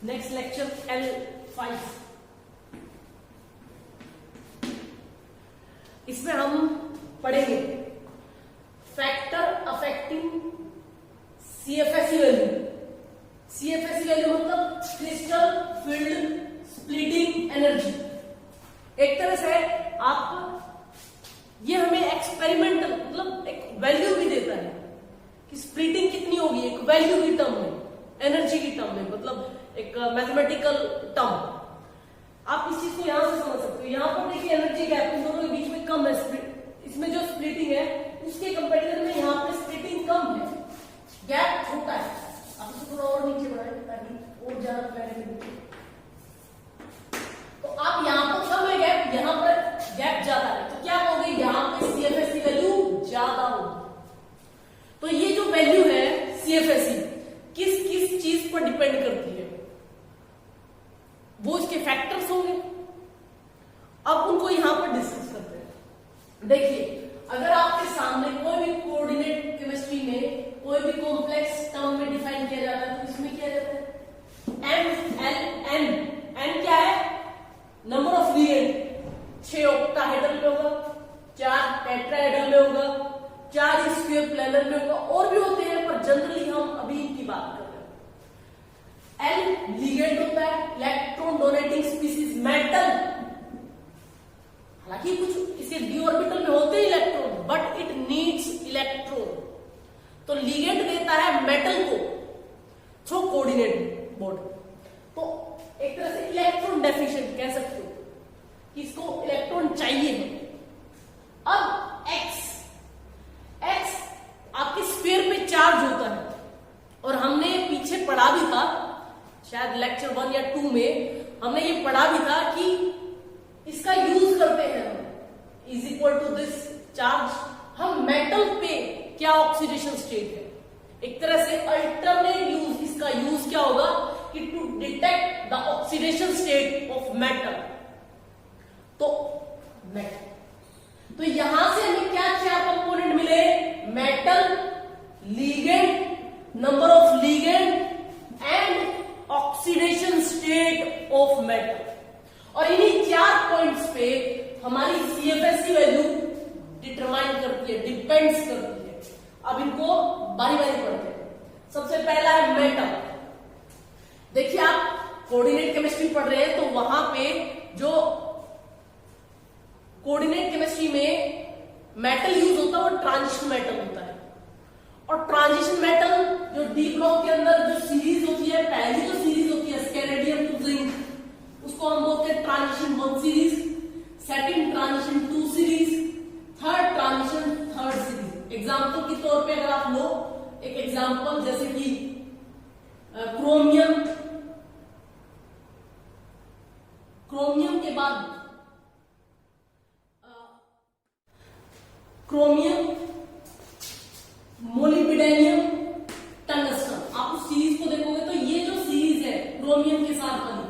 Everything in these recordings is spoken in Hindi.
Next lecture L5। इसमें हम पढ़ेंगे factor affecting CFSE value. CFSE value मतलब क्रिस्टल फील्ड स्प्लिटिंग एनर्जी। एक तरह से आप ये हमें एक्सपेरिमेंटल मतलब एक वैल्यू भी देता है कि स्प्लिटिंग कितनी होगी, एक वैल्यू की टर्म में, एनर्जी की टर्म में, मतलब एक मैथमेटिकल टर्म। आप इस चीज को यहां से समझ सकते हो। यहां पर देखिए एनर्जी गैप इन दोनों के बीच में कम है, इसमें जो स्प्लिटिंग है उसके कंपैरिजन में यहां पे स्प्लिटिंग कम है, गैप छोटा है। आप इसको थोड़ा और नीचे बढ़ाएं ताकि और ज्यादा क्लैरिटी मिले। तो आप यहां पर कम है गैप, यहां पर गैप ज्यादा है, तो क्या होगी यहां पे CFSE वैल्यू ज्यादा होगी। तो ये जो वैल्यू है CFSE किस किस चीज पर डिपेंड करती है, वो इसके फैक्टर्स होंगे। अब उनको यहां पर डिस्कस करते हैं। देखिए अगर आपके सामने कोई भी कोऑर्डिनेट केमिस्ट्री में कोई भी कॉम्प्लेक्स टर्म में डिफाइन किया जाता है तो इसमें क्या जाता है एन क्या है, नंबर ऑफ लिगेंड। 6 ऑक्टाहेड्रल में होगा, 4 टेट्राहेड्रल में होगा, 4 स्क्वायर प्लेनर में होगा, और भी होते हैं पर जनरली हम अभी इनकी बात कर रहे हैं। एल लिगेंड होता है, इलेक्ट्रॉन डोनेटिंग स्पीसीज मेटल। हालांकि कुछ इसे डी ऑर्बिटल में होते हैं electron, but it needs electron. तो लिगेंड देता है मेटल को थ्रू कोऑर्डिनेट बॉन्ड। तो एक तरह से इलेक्ट्रॉन डेफिशिएंट कह सकते हो कि इसको इलेक्ट्रॉन चाहिए है। अब एक्स आपके स्फीयर पे चार्ज होता है, और हमने पीछे पढ़ा भी था, शायद लेक्चर 1 या 2 में हमने ये पढ़ा भी था कि इसका यूज करते हैं हम is equal to this charge. हम मेटल पे क्या ऑक्सीडेशन स्टेट है, एक तरह से अल्टरनेट यूज, इसका यूज क्या होगा कि to detect the oxidation state of metal. तो मेटल, तो यहां से हमें क्या 4 कंपोनेंट मिले, metal, ligand, number of ligand and oxidation state of metal. और इन्हीं 4 पॉइंट्स पे हमारी CFSE वैल्यू डिटरमाइन करती है, डिपेंड्स करती है। अब इनको बारी बारी पढ़ते हैं। सबसे पहला है मेटल। देखिए आप कोऑर्डिनेट केमिस्ट्री पढ़ रहे हैं तो वहां पे जो कोऑर्डिनेट केमिस्ट्री में मेटल यूज होता है वो ट्रांजिशन मेटल होता है। और ट्रांजिशन मेटल जो डी ब्लॉक के अंदर जो सीरीज होती है, पहली जो सीरीज होती है स्कैनेडियम टू जिंक, उसको हम बोलते हैं transition 1 series, second transition 2 series, third transition 3rd series. Example के तौर पे अगर आप लो एक एग्जांपल जैसे कि क्रोमियम के बाद क्रोमियम, मोलिब्डेनियम, टंगस्टन। आप उस सीरीज को देखोगे तो ये जो सीरीज है क्रोमियम के साथ बनी,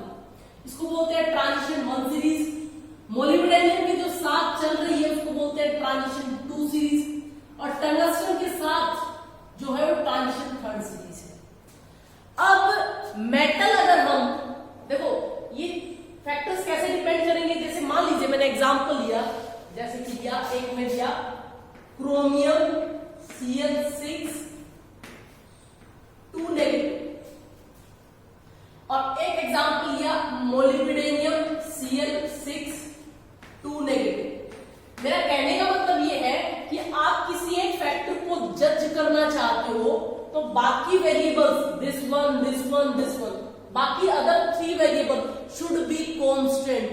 इसको बोलते हैं ट्रांजिशन 1 सीरीज। मोलिब्डेनियम की जो साथ चल रही है उसको बोलते हैं ट्रांजिशन 2 सीरीज, और टंगस्टन के साथ जो है वो ट्रांजिशन 3rd सीरीज है। अब मेटल अगर हम देखो ये फैक्टर्स कैसे डिपेंड करेंगे, जैसे मान लीजिए मैंने एग्जांपल लिया, जैसे कि दिया एक में दिया क्रोमियम Cl6 2 नेगेटिव, और एक एग्जांपल लिया मोलिब्डेनियम Cl6 2 नेगेटिव। मेरा कहने का मतलब ये है कि आप किसी एक फैक्टर को जज करना चाहते हो तो बाकी वेरिएबल्स दिस वन, बाकी other 3 variable should be constant,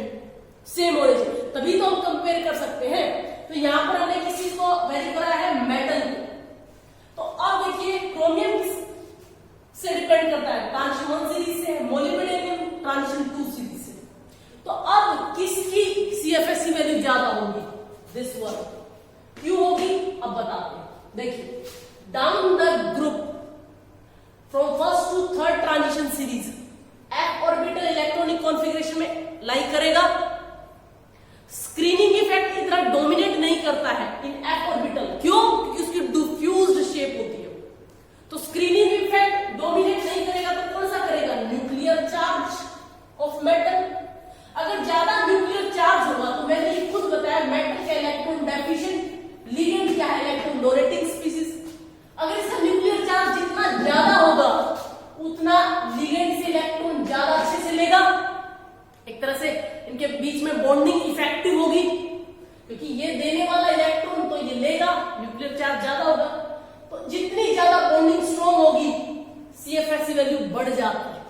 same होने चाहिए, तभी तो हम कंपेयर कर सकते हैं। तो यहां पर हमने किस चीज को वेरी करा है, मेटल को। तो अब देखिए क्रोमियम किस से डिपेंड करता है, ट्रांजिशन 1 सीरीज से, मोलिब्डेनियम ट्रांजिशन 2 सीरीज से। तो अब किसकी CFSE वैल्यू ज्यादा होगी, दिस वन। क्यों होगी अब बताते हैं। देखिए down the group from 1st to 3rd transition series f orbital electronic configuration में लाई करेगा। स्क्रीनिंग इफेक्ट इतना डोमिनेट नहीं करता है इन f ऑर्बिटल, क्यों, क्योंकि उसकी डिफ्यूज्ड शेप होती है। तो स्क्रीनिंग इफेक्ट डोमिनेट नहीं करेगा तो इसमें बॉन्डिंग इफेक्टिव होगी, क्योंकि ये देने वाला इलेक्ट्रॉन तो ये लेगा, न्यूक्लियर चार्ज ज्यादा होगा, तो जितनी ज्यादा बॉन्डिंग स्ट्रॉन्ग होगी CFS वैल्यू बढ़ जाती है।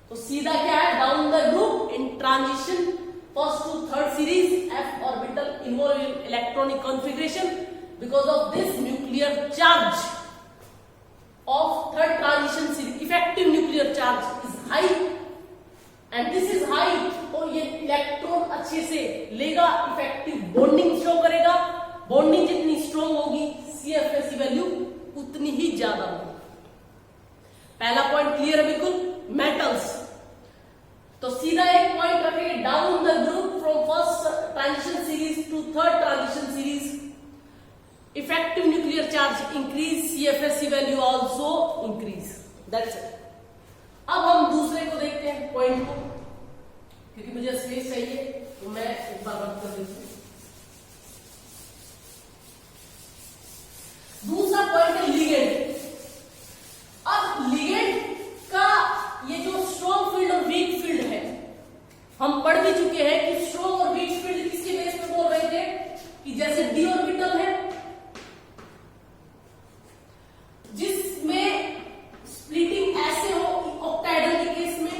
तो सीधा क्या है, down the group in transition first to third series f orbital involve in electronic configuration because of this nuclear charge of third transition series, effective nuclear charge is high and this is high, तो ये इलेक्ट्रॉन अच्छे से लेगा, इफेक्टिव बॉन्डिंग शो करेगा, बॉन्डिंग जितनी स्ट्रॉन्ग होगी CFS वैल्यू उतनी ही ज्यादा होगी। पहला पॉइंट क्लियर है बिल्कुल। मेटल्स, तो सीधा एक पॉइंट रखेंगे, down the group from first transition series to third transition series effective nuclear charge increase, CFS value also increase, that's it। अब हम दूसरे को देखते हैं पॉइंट को, क्योंकि मुझे स्पेस चाहिए तो मैं एक बार बंद कर देती हूं। दूसरा पॉइंट है लिगेंड। अब लिगेंड का ये जो स्ट्रॉन्ग फील्ड और वीक फील्ड है, हम पढ़ भी चुके हैं कि स्ट्रॉन्ग और वीक फील्ड किसके बेस पे बोल रहे थे, कि जैसे d ऑर्बिटल है जिसमें स्प्लिटिंग ऐसे हो, ऑक्टाहेड्रल के केस में,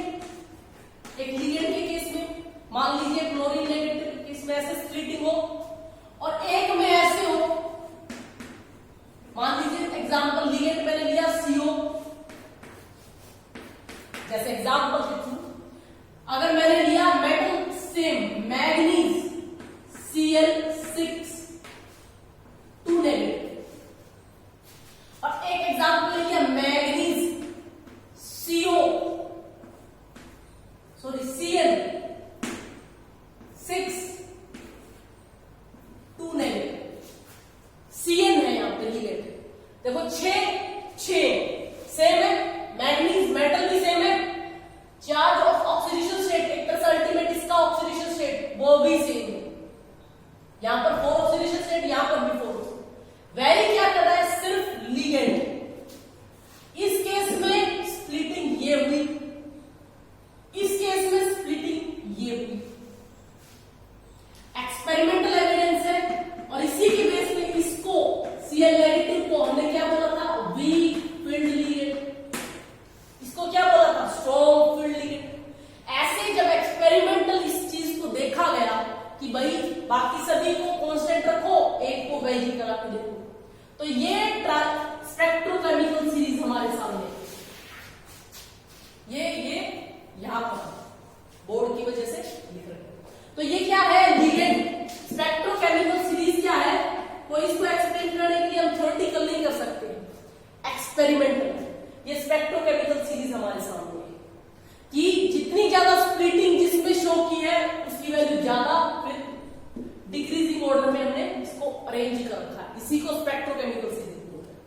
एक लिगेंड के केस में, मान लीजिए क्लोरीन नेगेटिव के केस में ऐसे स्प्लिटिंग हो, और एक में ऐसे हो, मान लीजिए एग्जांपल लिगेंड मैंने लिया CO, जैसे एग्जांपल के थ्रू अगर मैंने लिया metal same manganese Cl6 2 negative, और एक एग्जांपल लिया मैग्नीज Cl6 2 नेगेटिव, Cn है यहां पे लिगेंड। देखो 6 सेम है, मैग्नीज मेटल भी सेम है, चार्ज ऑफ ऑक्सीडेशन स्टेट एक तरह से अल्टीमेट इसका ऑक्सीडेशन स्टेट वो भी सेम है, यहां पर 4 ऑक्सीडेशन स्टेट, यहां पर भी 4। वेरी क्या कर रहा है, सिर्फ लिगेंड। इस केस में स्प्लिटिंग ये हुई, इस केस में स्प्लिटिंग ये हुई। एक्सपेरिमेंटल एविडेंस है, और इसी के बेस पे इसको Cl नेगेटिव को हमने क्या बोला था, वीक फील्ड लिगेंड, इसको क्या बोला था, स्ट्रॉन्ग फील्ड लिगेंड। ऐसे जब एक्सपेरिमेंटल इस चीज को देखा गया कि भाई बाकी सभी को कांस्टेंट रखो, एक को वेरी करा के देखो, तो ये स्पेक्ट्रोकेमिकल सीरीज हमारे सामने, ये यहां पर बोर्ड की वजह से लिख रहे हैं। तो ये क्या है, लिगेंड। स्पेक्ट्रोकेमिकल सीरीज क्या है, कोई इसको एक्सप्लेन करने के लिए हम थ्योरेटिकल नहीं कर सकते, एक्सपेरिमेंटल। ये स्पेक्ट्रोकेमिकल सीरीज हमारे सामने है कि जितनी ज्यादा स्प्लिटिंग जिसमें शो की है उसकी वैल्यू ज्यादा, फिर डिक्रीजिंग ऑर्डर में हमने इसको अरेंज कर रखा है, इसी को स्पेक्ट्रोकेमिकल सीरीज बोलते हैं।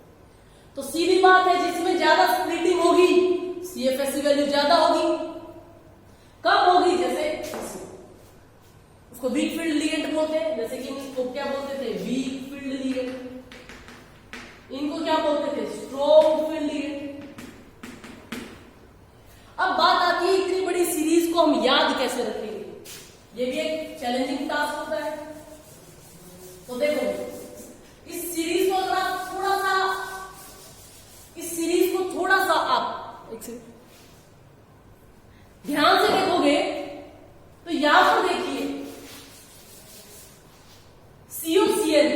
तो सीधी बात है, जिसमें ज्यादा स्प्लिटिंग होगी CFS वैल्यू ज्यादा होगी। कब होगी, जैसे उसको वीक फील्ड लिगेंड बोलते हैं, जैसे कि इसको क्या बोलते थे, वीक फील्ड लिगेंड, इनको क्या बोलते थे, स्ट्रॉन्ग फील्ड लिगेंड। अब बात आती है इतनी बड़ी सीरीज को हम याद कैसे रखेंगे, ये भी एक चैलेंजिंग टास्क होता है। तो देखो इस सीरीज को अगर आप थोड़ा सा, इस सीरीज को थोड़ा सा आप ध्यान से देखोगे तो यहां पर देखिए COCl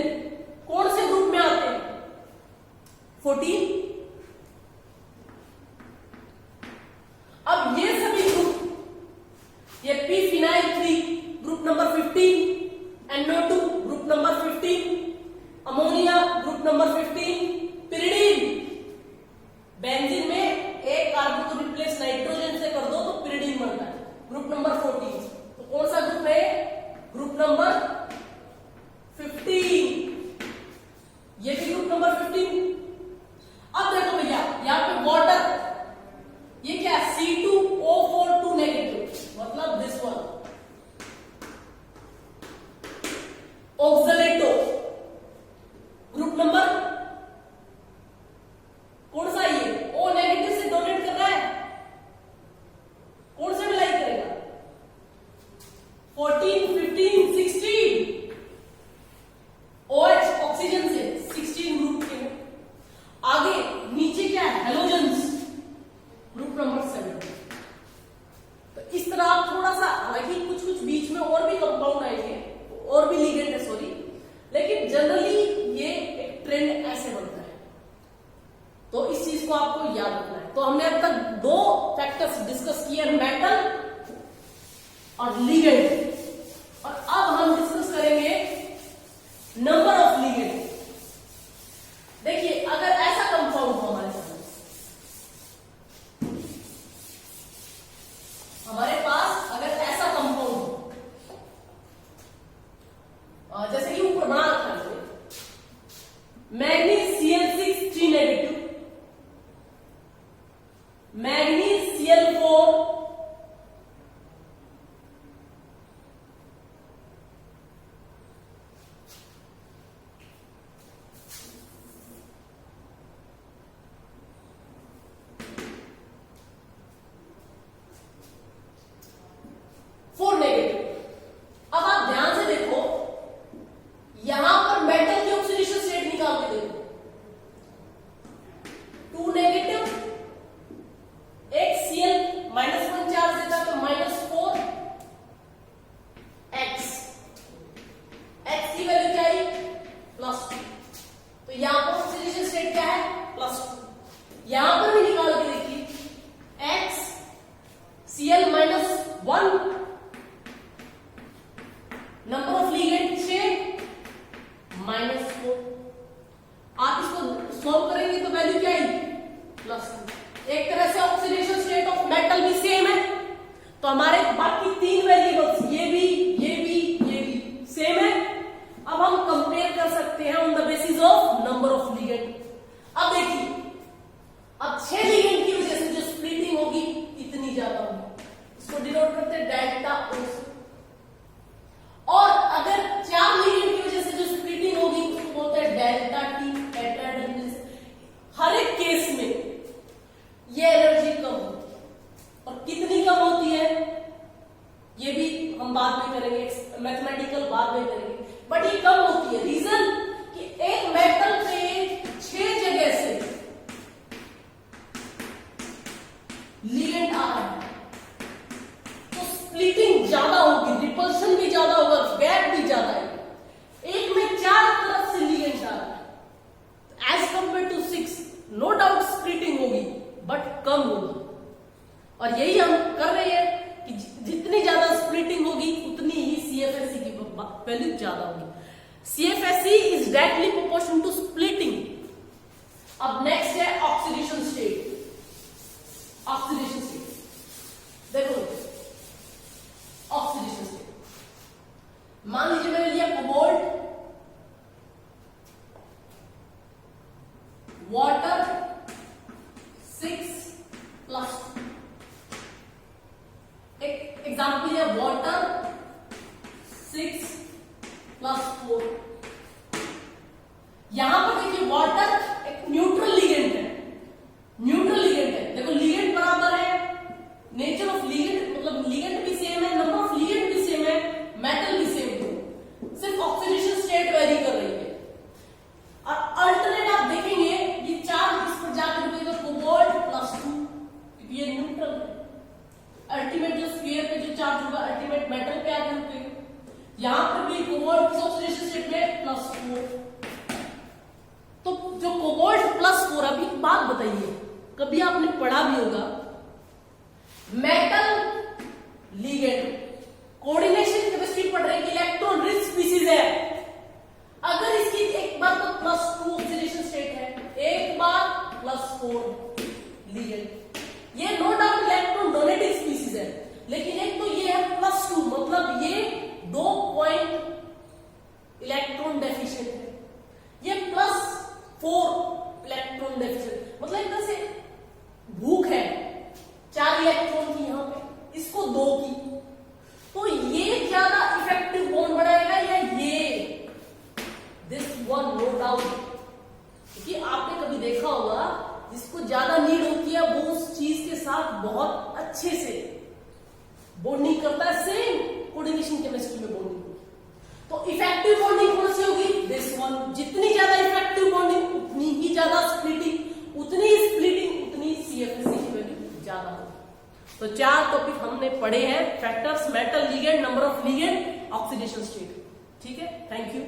कौन से ग्रुप में आते हैं, 14। अब ये सभी ग्रुप, ये P phenyl 3 group number 15, NO2 group number 15, ammonia group number 15, pyridine, benzene में एक कार्बन को रिप्लेस नाइट्रोजन से कर दो तो पिरिडीन बनता है, ग्रुप नंबर 14। तो कौन सा ग्रुप है, ग्रुप नंबर 15, ये भी ग्रुप नंबर 15। अब देखो भैया यहां पे वाटर, ये क्या है, C2O4 2 नेगेटिव, मतलब दिस वन। ऑक्सलेटो ग्रुप नंबर कौन सा, ये O नेगेटिव से डोनेट कर रहा है, कौन से मिलाई करेगा, 14 तो हमने अब तक दो फैक्टर्स डिस्कस किए, मेटल और लिगेंड, और अब हम डिस्कस करेंगे नंबर ऑफ लिगेंड। देखिए अगर ऐसा कंपाउंड हो हमारे पास अगर ऐसा कंपाउंड हो, जैसे कि ऊपर बना रखा है manganese Cl6 3 negative, manganese Cl4 4 negative. अब आप ध्यान से देखो, यहां पर मेटल की ऑक्सीडेशन स्टेट निकाल के देखो, 2 नेगेटिव, एक Cl -1 चार्ज देता तो -4 x, x की वैल्यू क्या आई +2, तो यहां पर ऑक्सीडेशन स्टेट क्या है +2। यहां पर भी निकाल के देखिए x Cl -1, number of ligand 6 -4। आप इसको सॉल्व करेंगे तो वैल्यू क्या आई +2। एक तरह से ऑक्सीडेशन स्टेट ऑफ मेटल भी सेम है, तो हमारे बाकी तीन वेरिएबल्स ये भी सेम है। अब हम कंपेयर कर सकते हैं on the basis of number of ligand. अब देखिए, अब 6 लिगेंड की वजह से जो स्प्लिटिंग होगी इतनी ज्यादा होगी, इसको डिनोट करते हैं डेल्टा O से। और अगर 4 लिगेंड की वजह से जो स्प्लिटिंग होगी उसको बोलते हैं डेल्टा T, टेट्राहेड्रल। हर एक केस में ये एनर्जी कम होती है, और कितनी कम होती है ये भी हम बाद में करेंगे, मैथमेटिकल बाद में करेंगे, बट ये कम होती है। रीजन कि एक मेटल पे 6 जगह से लिगेंड आ रहा है, तो स्प्लिटिंग ज्यादा होगी, रिपल्शन भी ज्यादा होगा, गैप भी ज्यादा है। एक में 4 तरफ से लिगेंड आ रहा है, as compare to 6, no doubt splitting होगी बट कम होगी। और यही हम कर रहे हैं कि जितनी ज्यादा स्प्लिटिंग होगी उतनी ही CFSE की वैल्यू ज्यादा होगी। CFSE is directly proportional to splitting. अब नेक्स्ट है ऑक्सीडेशन स्टेट। ऑक्सीडेशन स्टेट देखो, ऑक्सीडेशन स्टेट मान लीजिए मैंने लिया कोबाल्ट, वाटर 6+2, एक एग्जाम्पल है वाटर 6+4। यहां पर देखिए वाटर एक न्यूट्रल लिगेंड है, न्यूट्रल लिगेंड है। देखो लिगेंड बराबर है, नेचर ऑफ लिगेंड मतलब लिगेंड भी सेम है, नंबर ऑफ लिगेंड भी सेम है, मेटल भी सेम है, सिर्फ ऑक्सीडेशन स्टेट वेरी कर रही है। और अल्टरनेट आप देखेंगे ये चार्ज इस पर जाकर रुकेगा कोबाल्ट +2, क्योंकि ये न्यूट्रल है। अल्टीमेट जो स्फीयर पे जो चार्ज होगा अल्टीमेट मेटल पे आकर रुकेगा। यहां पर भी कोबाल्ट की ऑक्सीडेशन स्टेट में +4, तो जो कोबाल्ट +4, अभी बात बताइए, कभी आपने पढ़ा भी होगा मेटल लिगेंड कोऑर्डिनेशन केमिस्ट्री पढ़ रहे हैं, इलेक्ट्रॉन रिच स्पीसीज है। अगर इसकी एक बार तो +2 ऑक्सीडेशन स्टेट है, एक बार +4 लिगेंड, ये no doubt electron donating species है, लेकिन एक तो ये है +2 मतलब ये 2 पॉइंट इलेक्ट्रॉन डेफिशिएंट है, ये +4 इलेक्ट्रॉन डेफिशिएंट मतलब एक तरह से भूख है 4 इलेक्ट्रॉन की यहां पे, इसको 2 की, तो ये ज्यादा इफेक्टिव बॉन्ड बनाएगा या ये दिस वन, नो डाउट। क्योंकि आपने कभी देखा होगा जिसको ज्यादा नीड होती है वो उस चीज के साथ बहुत अच्छे से बॉन्डिंग करता है, सेम कोऑर्डिनेशन केमिस्ट्री में बॉन्डिंग होगी। तो इफेक्टिव बॉन्डिंग कौन सी होगी, दिस वन। जितनी ज्यादा इफेक्टिव बॉन्डिंग उतनी ही ज्यादा स्प्लिटिंग, उतनी CFSE की वैल्यू ज्यादा होगी। तो 4 टॉपिक हमने पढ़े हैं, factors, metal ligand, number of ligand, oxidation state. ठीक है, थैंक यू।